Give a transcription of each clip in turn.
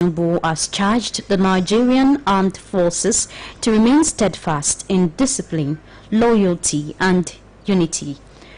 Tinubu has charged the Nigerian armed forces to remain steadfast in discipline, loyalty and unity.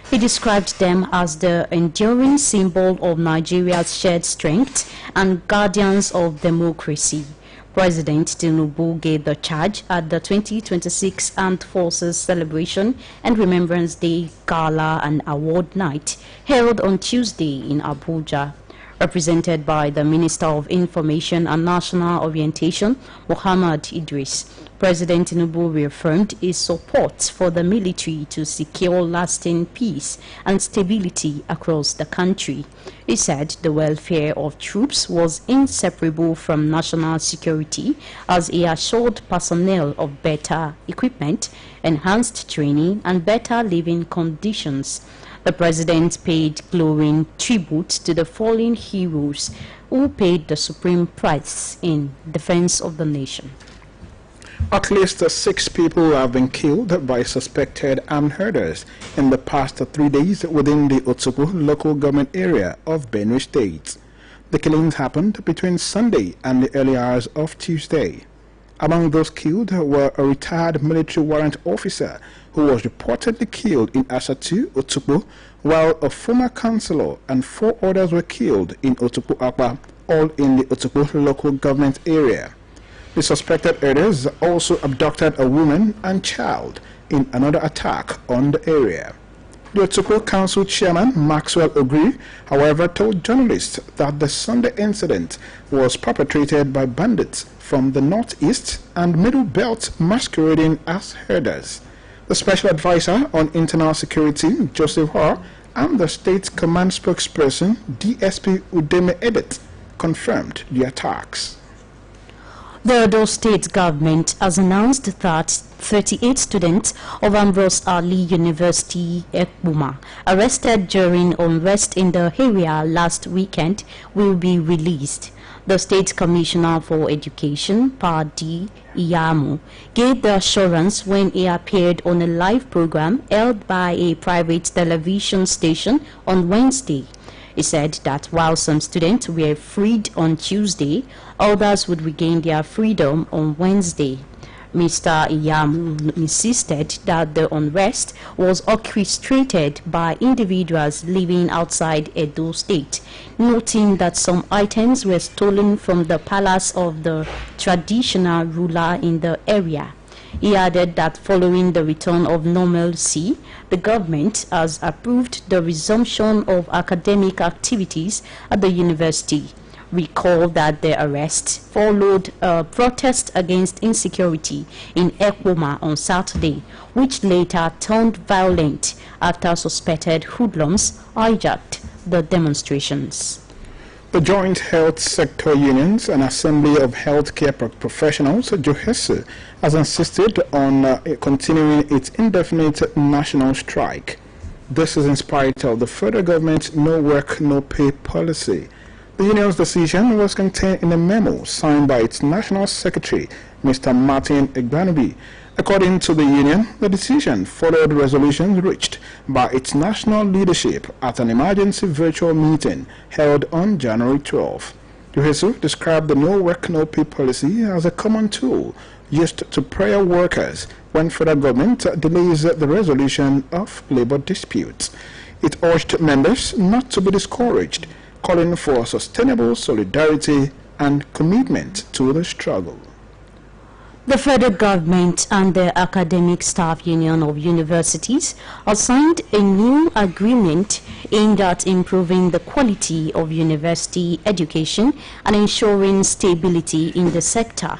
He described them as the enduring symbol of Nigeria's shared strength and guardians of democracy. President Tinubu gave the charge at the 2026 Armed Forces Celebration and Remembrance Day Gala and Award Night held on Tuesday in Abuja. Represented by the Minister of Information and National Orientation, Muhammad Idris, President Tinubu reaffirmed his support for the military to secure lasting peace and stability across the country. He said the welfare of troops was inseparable from national security, as he assured personnel of better equipment, enhanced training and better living conditions. The president paid glowing tribute to the fallen heroes who paid the supreme price in defense of the nation. At least 6 people have been killed by suspected armed herders in the past 3 days within the Otsupu local government area of Benue State. The killings happened between Sunday and the early hours of Tuesday. Among those killed were a retired military warrant officer who was reportedly killed in Asatu, Otsupu, while a former councillor and 4 others were killed in Otsupu Akpa, all in the Otsupu local government area. The suspected herders also abducted a woman and child in another attack on the area. The Otsupu Council Chairman Maxwell Ogri, however, told journalists that the Sunday incident was perpetrated by bandits from the northeast and middle belt masquerading as herders. The Special Advisor on Internal Security, Joseph Hoare, and the State Command spokesperson, DSP Udeme Edit, confirmed the attacks. The Edo State government has announced that 38 students of Ambrose Ali University, Ekbuma, arrested during unrest in the area last weekend, will be released. The State Commissioner for Education, Padi Iyamu, gave the assurance when he appeared on a live program held by a private television station on Wednesday. He said that while some students were freed on Tuesday, others would regain their freedom on Wednesday. Mr. Iyamu insisted that the unrest was orchestrated by individuals living outside Edo State, noting that some items were stolen from the palace of the traditional ruler in the area. He added that following the return of normalcy, the government has approved the resumption of academic activities at the university. Recall that the arrest followed a protest against insecurity in Ekboma on Saturday, which later turned violent after suspected hoodlums hijacked the demonstrations. The Joint Health Sector Unions and Assembly of Healthcare Professionals, JOHESU, has insisted on continuing its indefinite national strike. This is in spite of the federal government's no work, no pay policy. The union's decision was contained in a memo signed by its National Secretary, Mr. Martin Egbanubi. According to the union, the decision followed resolutions reached by its national leadership at an emergency virtual meeting held on January 12. JOHESU described the no work, no pay policy as a common tool used to prey workers when federal government delays the resolution of labor disputes. It urged members not to be discouraged, calling for sustainable solidarity and commitment to the struggle. The federal government and the Academic Staff Union of Universities have signed a new agreement aimed at improving the quality of university education and ensuring stability in the sector.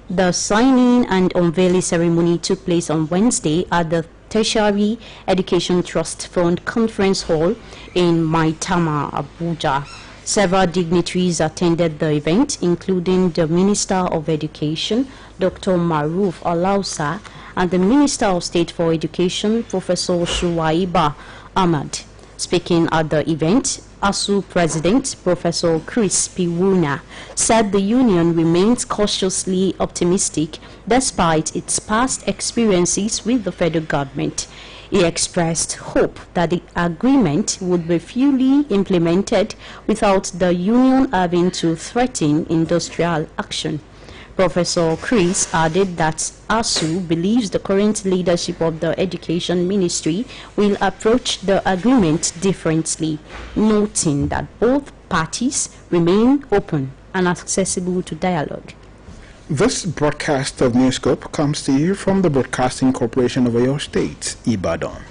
The signing and unveiling ceremony took place on Wednesday at the Tertiary Education Trust Fund Conference Hall in Maitama, Abuja. Several dignitaries attended the event, including the Minister of Education, Dr. Maruf Alausa, and the Minister of State for Education, Professor Shuaiba Ahmad. Speaking at the event, ASU President Professor Chris Piwuna said the union remains cautiously optimistic despite its past experiences with the federal government. He expressed hope that the agreement would be fully implemented without the union having to threaten industrial action. Professor Chris added that ASU believes the current leadership of the Education Ministry will approach the agreement differently, noting that both parties remain open and accessible to dialogue. This broadcast of Newscope comes to you from the Broadcasting Corporation of Oyo State, Ibadan.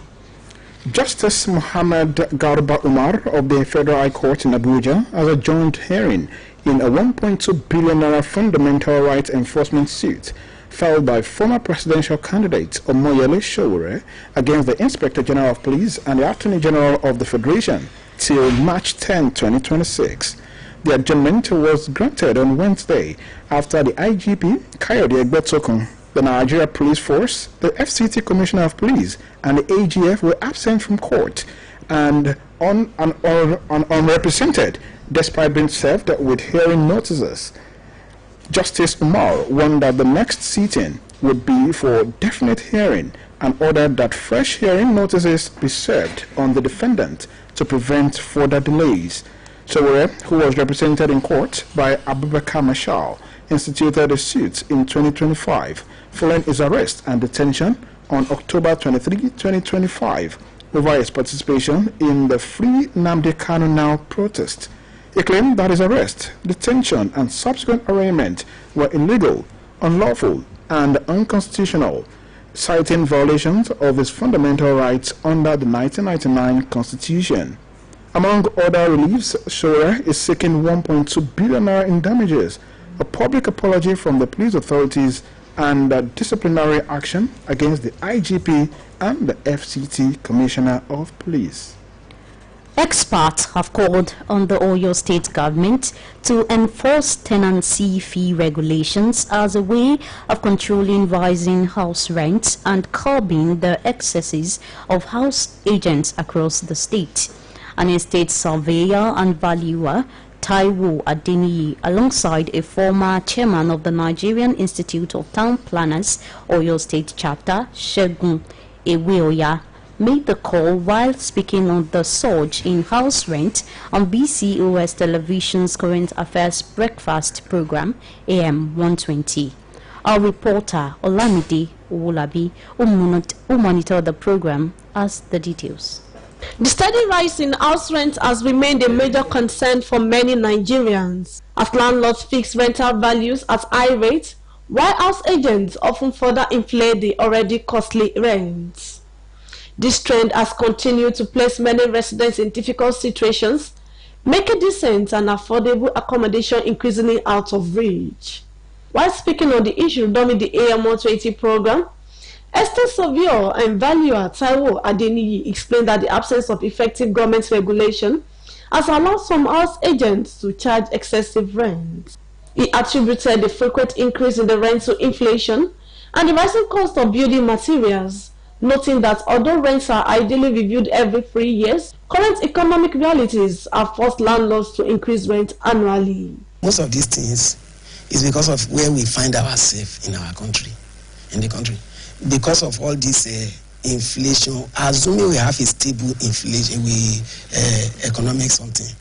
Justice Muhammad Garba Umar of the Federal High Court in Abuja has adjourned hearing in a 1.2 billion naira fundamental rights enforcement suit filed by former presidential candidate Oluyole against the Inspector General of Police and the Attorney General of the Federation till March 10, 2026. The adjournment was granted on Wednesday after the IGP, Kayode Egbetokun, the Nigeria Police Force, the FCT Commissioner of Police, and the AGF were absent from court and unrepresented, despite being served with hearing notices. Justice Umar warned that the next sitting would be for definite hearing and ordered that fresh hearing notices be served on the defendant to prevent further delays. Sowore, who was represented in court by Abubakar Mashal, instituted a suit in 2025 following his arrest and detention on October 23, 2025 over his participation in the Free Nnamdi Kanu Now protest. He claimed that his arrest, detention and subsequent arraignment were illegal, unlawful and unconstitutional, citing violations of his fundamental rights under the 1999 Constitution. Among other reliefs, Sowore is seeking 1.2 billion naira in damages, a public apology from the police authorities, and disciplinary action against the IGP and the FCT Commissioner of Police. Experts have called on the Oyo State government to enforce tenancy fee regulations as a way of controlling rising house rents and curbing the excesses of house agents across the state. An estate surveyor and valuer, Taiwo Adeniyi, alongside a former chairman of the Nigerian Institute of Town Planners, Oyo State Chapter, Segun Eweoya, made the call while speaking on the surge in house rent on BCOS Television's Current Affairs Breakfast program, AM 120. Our reporter, Olamide Owolabi, who monitored the program, has the details. The steady rise in house rent has remained a major concern for many Nigerians, as landlords fix rental values at high rates, while house agents often further inflate the already costly rents. This trend has continued to place many residents in difficult situations, making decent and affordable accommodation increasingly out of reach. While speaking on the issue during the AM 120 program, estate surveyor and valuer Taiwo Adeniyi explained that the absence of effective government regulation has allowed some house agents to charge excessive rent. He attributed the frequent increase in the rent to inflation and the rising cost of building materials, noting that although rents are ideally reviewed every 3 years, current economic realities have forced landlords to increase rent annually. Most of these things is because of where we find ourselves in our country, in the country. Because of all this inflation, assuming we have a stable inflation, economic something,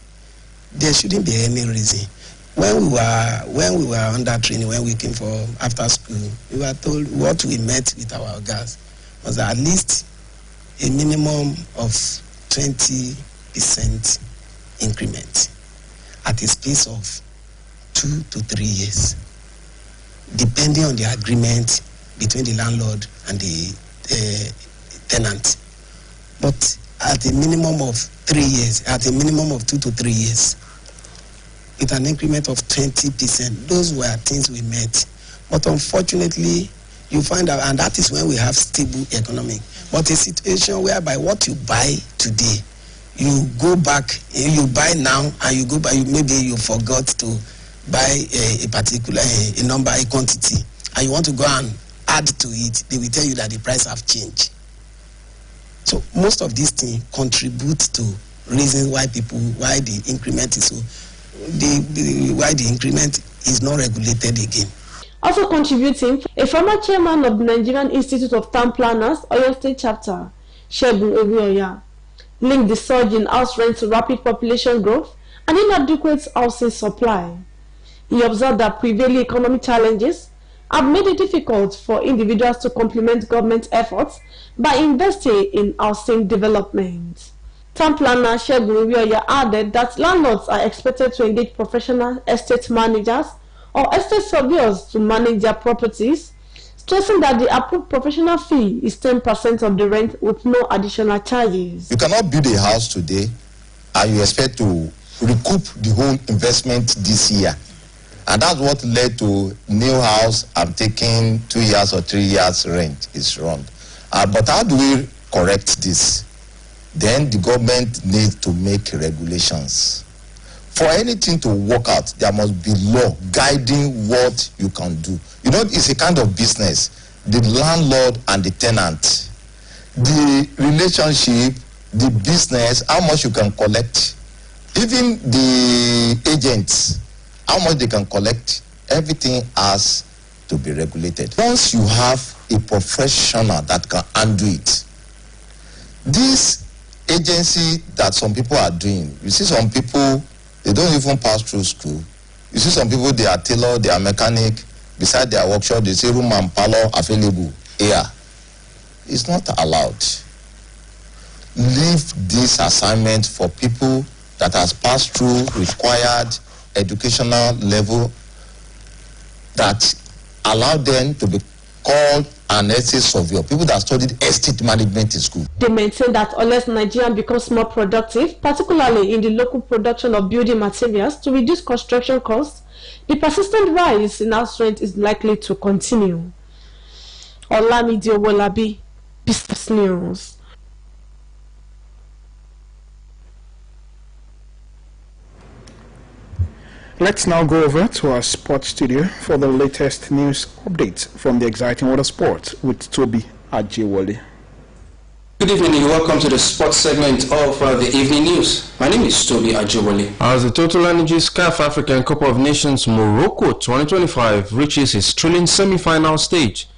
there shouldn't be any reason. When we were under training, when we came for after school, we were told what we met with our guys was at least a minimum of 20% increment at a space of 2 to 3 years, depending on the agreement between the landlord and the tenant. But at a minimum of 3 years, at a minimum of 2 to 3 years, with an increment of 20%, those were things we met. But unfortunately, you find out, and that is when we have stable economy. But a situation whereby what you buy today, you go back, you buy now, and you go back, maybe you forgot to buy a particular a number, a quantity, and you want to go and add to it, they will tell you that the price have changed. So most of these things contribute to reasons why the increment is so, why the increment is not regulated again. Also contributing, a former chairman of the Nigerian Institute of Town Planners, Oyo State Chapter, Shegun Oluyole, linked the surge in house rent to rapid population growth and inadequate housing supply. He observed that prevailing economic challenges have made it difficult for individuals to complement government efforts by investing in housing development. Town planner Shegun Oluyole added that landlords are expected to engage professional estate managers or estate surveyors to manage their properties, stressing that the approved professional fee is 10% of the rent with no additional charges. You cannot build a house today and you expect to recoup the whole investment this year. And that's what led to new house, I'm taking 2 years or 3 years rent is wrong. But how do we correct this? Then the government needs to make regulations. For anything to work out, there must be law guiding what you can do. You know, it's a kind of business. The landlord and the tenant, the relationship, the business, how much you can collect, even the agents, how much they can collect, everything has to be regulated. Once you have a professional that can undo it, this agency that some people are doing, you see some people, they don't even pass through school. You see some people, they are tailor, they are mechanic, beside their workshop, they say room and parlor available here. It's not allowed. Leave this assignment for people that has passed through required educational level that allow them to be called an estate surveyor, people that studied estate management in school. They maintain that unless Nigerians becomes more productive, particularly in the local production of building materials to reduce construction costs, the persistent rise in house rent is likely to continue. Oluyole, Business News. Let's now go over to our sports studio for the latest news updates from the exciting world of sports with Toby Ajewole. Good evening and welcome to the sports segment of the evening news. My name is Toby Ajewole. As the Total Energies CAF African Cup of Nations Morocco 2025 reaches its thrilling semi-final stage,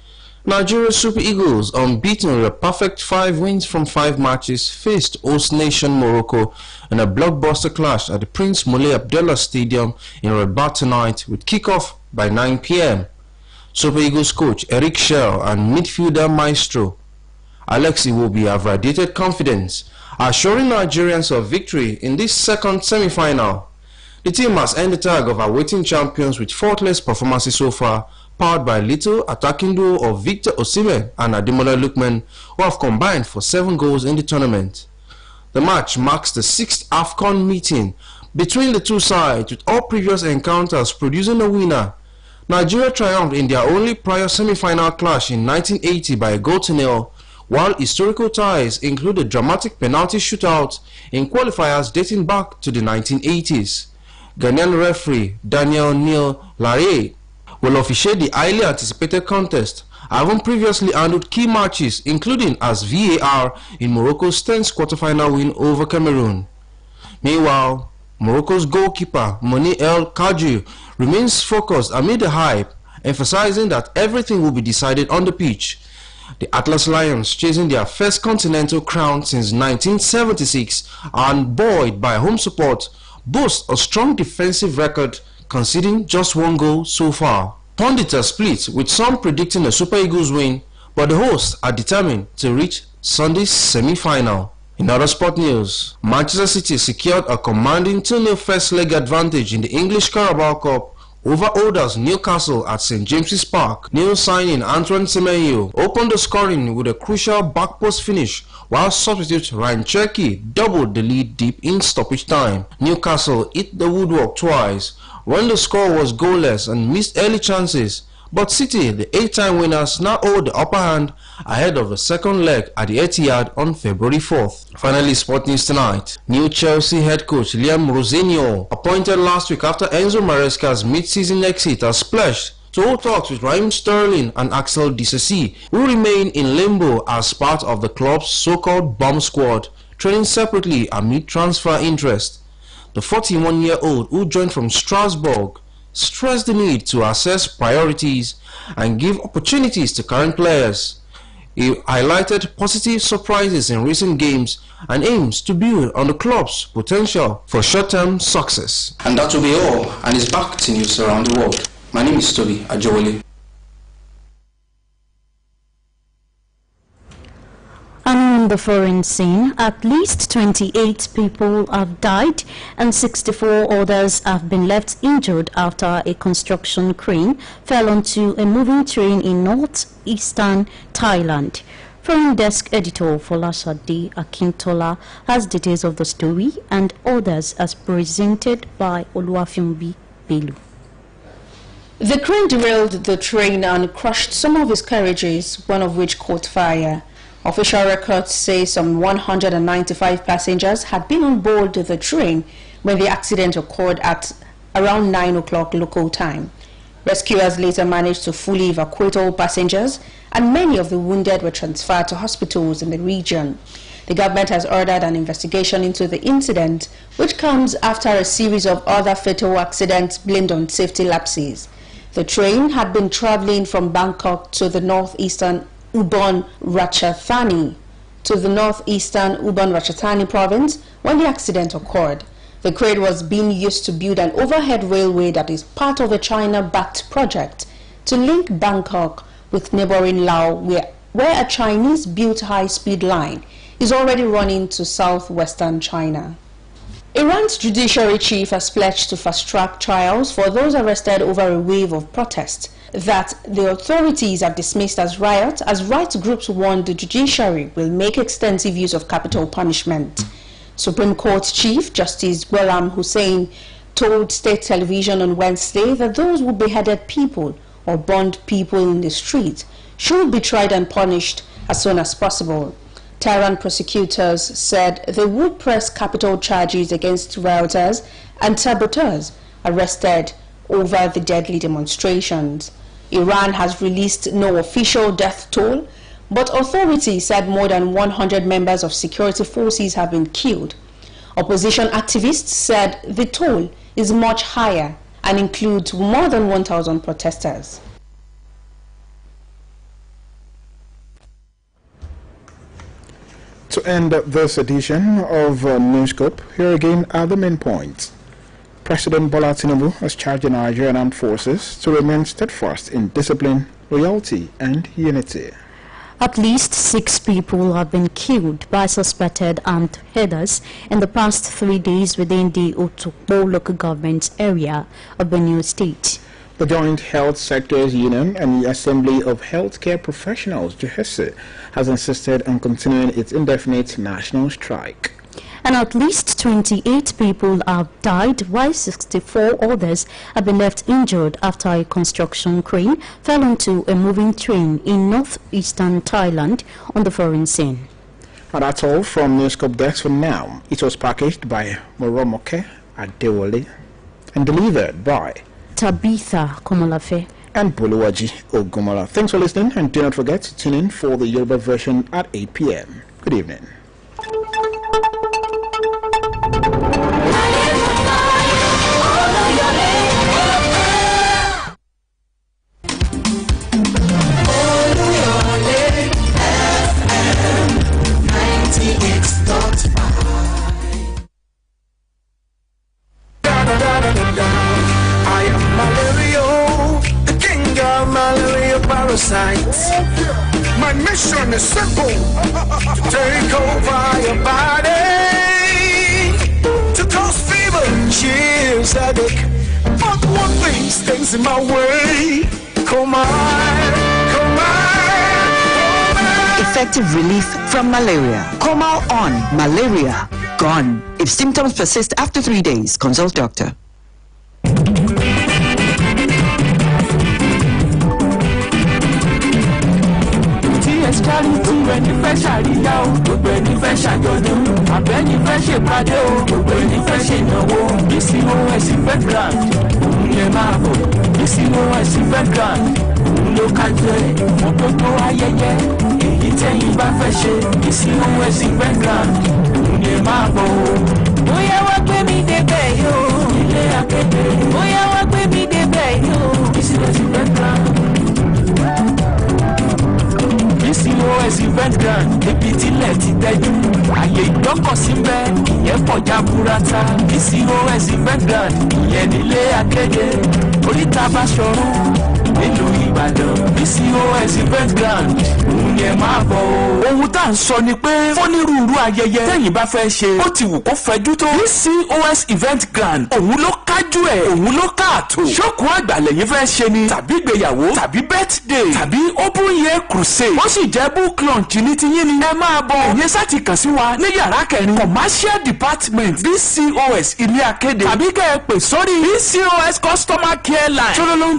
Nigeria Super Eagles, unbeaten with a perfect 5 wins from 5 matches, faced host nation Morocco in a blockbuster clash at the Prince Moulay Abdallah Stadium in Rabat tonight with kickoff by 9 p.m. Super Eagles coach Eric Schell and midfielder maestro Alex Iwobi have radiated confidence, assuring Nigerians of victory in this second semi-final. The team has earned the tag of awaiting champions with faultless performances so far, powered by little attacking duo of Victor Osimhen and Ademola Lookman, who have combined for 7 goals in the tournament. The match marks the 6th AFCON meeting between the two sides, with all previous encounters producing a winner. Nigeria triumphed in their only prior semi-final clash in 1980 by a 1-0, while historical ties include a dramatic penalty shootout in qualifiers dating back to the 1980s. Ghanaian referee Daniel Neil Larry will officiate the highly anticipated contest, having previously handled key matches including as VAR in Morocco's 10th quarterfinal win over Cameroon. Meanwhile, Morocco's goalkeeper Moni El Kadri remains focused amid the hype, emphasizing that everything will be decided on the pitch. The Atlas Lions, chasing their first continental crown since 1976 and buoyed by home support, boast a strong defensive record, conceding just 1 goal so far. Pundits are split, with some predicting a Super Eagles win, but the hosts are determined to reach Sunday's semi-final. In other sport news, Manchester City secured a commanding 2-0 first leg advantage in the English Carabao Cup over holders Newcastle at St James's Park. New signing Antoine Semenyo opened the scoring with a crucial back post finish, while substitute Ryan Cherky doubled the lead deep in stoppage time. Newcastle hit the woodwork twice when the score was goalless and missed early chances, but City, the 8-time winners, now hold the upper hand ahead of the second leg at the Etihad on February 4th. Finally, sport news tonight. New Chelsea head coach Liam Rosenior, appointed last week after Enzo Maresca's mid-season exit, has pledged to hold talks with Raheem Sterling and Axel Disasi, who remain in limbo as part of the club's so-called bomb squad, training separately amid transfer interest. The 41-year-old, who joined from Strasbourg, stressed the need to assess priorities and give opportunities to current players. He highlighted positive surprises in recent games and aims to build on the club's potential for short-term success. And that will be all, and it's back to news around the world. My name is Toby Ajowole. And on the foreign scene, at least 28 people have died and 64 others have been left injured after a construction crane fell onto a moving train in northeastern Thailand. Foreign desk editor Folashade Akintola has details of the story and others as presented by Oluwafemi Belu. The crane derailed the train and crushed some of its carriages, one of which caught fire. Official records say some 195 passengers had been on board the train when the accident occurred at around 9 o'clock local time. Rescuers later managed to fully evacuate all passengers, and many of the wounded were transferred to hospitals in the region. The government has ordered an investigation into the incident, which comes after a series of other fatal accidents blamed on safety lapses. The train had been traveling from Bangkok to the northeastern Ubon Ratchathani province when the accident occurred. The crane was being used to build an overhead railway that is part of a China-backed project to link Bangkok with neighboring Laos, where a Chinese-built high-speed line is already running to southwestern China. Iran's judiciary chief has pledged to fast-track trials for those arrested over a wave of protest that the authorities have dismissed as riot, as rights groups warn the judiciary will make extensive use of capital punishment. Supreme Court Chief Justice Ghulam Hussain told state television on Wednesday that those who beheaded people or burned people in the street should be tried and punished as soon as possible. Tehran prosecutors said they would press capital charges against rioters and saboteurs arrested over the deadly demonstrations. Iran has released no official death toll, but authorities said more than 100 members of security forces have been killed. Opposition activists said the toll is much higher and includes more than 1,000 protesters. To end this edition of Newscope, here again are the main points. President Bola Tinubu has charged the Nigerian Armed Forces to remain steadfast in discipline, loyalty and unity. At least 6 people have been killed by suspected armed headers in the past 3 days within the Oluyole local government area of Benue State. The Joint Health Sectors Union and the Assembly of Healthcare Professionals, JHESE, has insisted on continuing its indefinite national strike. And at least 28 people have died while 64 others have been left injured after a construction crane fell onto a moving train in northeastern Thailand on the foreign scene. And that's all from Newscope Desk for now. It was packaged by Moromoke Adewale and delivered by Tabitha Komolafe and Buluwaji Ogumola. Thanks for listening, and do not forget to tune in for the Yoruba version at 8 p.m. Good evening. My mission is simple: to take over your body, to cause fever, chills, headache. But one thing stands in my way. Come on, come on. Effective relief from malaria. Comal on, malaria gone. If symptoms persist after 3 days, consult doctor. Charity ẹni fẹ́ ṣàríyá o, gbogbo ẹni fẹ́ ṣàjọ̀dún, àbẹ́ni fẹ́ ṣèpàdé o, gbogbo ẹni fẹ́ ṣènáwó. BCOS Federal òun lè máa bọ̀, BCOS Federal òun ló kájọ ẹ̀ fún gbogbo ayẹyẹ èyí tẹ́yìn bá fẹ́ ṣe. BCOS Federal òun lè máa bọ̀ o. Bóyá wá gbé mi débẹ̀ yóò, ilé akéde. Bóyá wá gbé mi débẹ̀ yóò, BCOS Federal. BCOS grand níbi tílẹ̀ ti tẹ́jú àyè ìgbọ́kọ̀sí bẹ́ẹ̀ ìyẹn pọ̀ jaburata PCOS event grand ìyẹn nílé akéde oríta Báṣọ̀run nílùú Ìbàdàn PCOS event grand òun yẹn máa bọ̀ o. ohun tá à ń sọ ni pé fọ́nírúurú ayẹyẹ tẹ́yìn bá fẹ́ ṣe ó ti wù kó fẹjú tó PCOS event grand òun ló kájú ẹ̀ òun ló káàtó ṣókùn àgbà lẹ́yìn fẹ́ ṣe ni tàbí ìgbéyàwó tàbí birthday tàbí open year crusade ó sì jẹ́ book launch ní tiyín ni ẹ máa bọ̀ ẹ̀yẹ sá ti kàn sí wa ní yàrá kẹrin commercial department PCOS ilé akéde tàbí kẹ́ ẹ pè sórí PCOS customer care line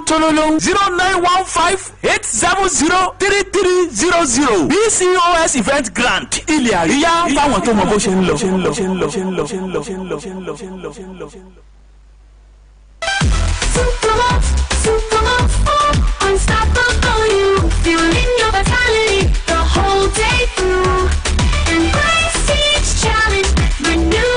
tololong 0915-870-3300 PCOS event grant ilé àríyá fáwọn tó mọ bó ṣe ń lọ. Unstoppable, you fueling your vitality the whole day through. Embrace each challenge, renew